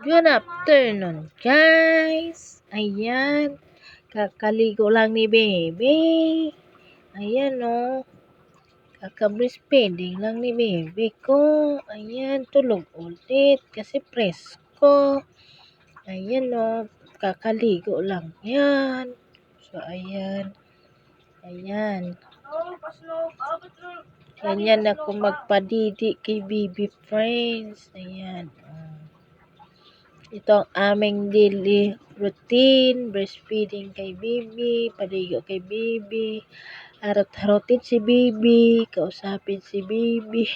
Good afternoon, guys. Ayan, kakaligo lang ni Baby. Ayan, oh. Kaka-breastfeeding lang ni Baby ko. Ayan, tulog ulit kasi presko. Ayan, oh. Kakaligo lang yan. So, ayan. Ayan. Ganyan ako magpadidi kay Baby friends. Ayan, oh. Ito ang aming daily routine, breastfeeding kay Baby, paligo kay Baby, harot-harotin si Baby, kausapin si Baby.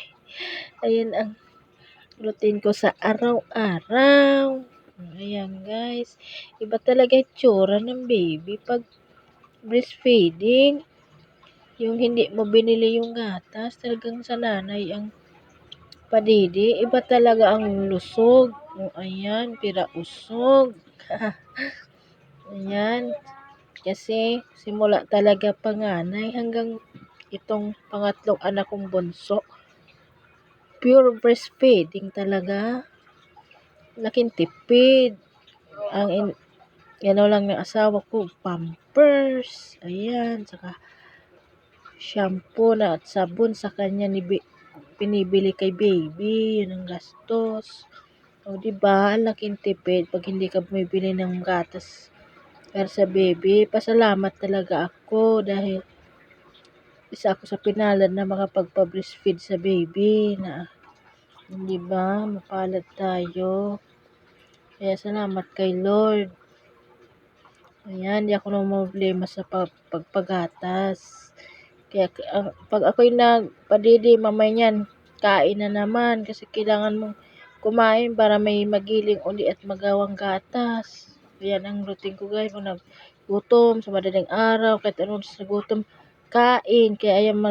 Ayan ang routine ko sa araw-araw. Ayan guys, iba talaga itsura ng Baby pag breastfeeding. Yung hindi mo binili yung gatas, talagang sa nanay ang padidi, iba talaga ang lusog. O, ayan, pirausog. Ayan, kasi simula talaga panganay hanggang itong pangatlong anak kong bunso. Pure breastfeeding talaga. Laking tipid. Yan lang ng asawa ko, Pampers. Ayan, saka shampoo na at sabon sa kanya pinibili kay Baby. Yun ang gastos. O, diba? Laking tipid pag hindi ka bumibili ng gatas para sa Baby. Pasalamat talaga ako dahil isa ako sa pinalad na makapagpa-breastfeed sa Baby na, diba? Mapalad tayo. Kaya salamat kay Lord. Ayan, di ako na problema sa pagpagatas. Kaya pag ako'y nagpadidi, mamay niyan, kain na naman kasi kailangan mong kumain para may magiling uli at magawang gatas. Ayan ang routine ko guys. Kung nagutom sa madaling araw, kahit anong sa gutom, kain. Kaya ayan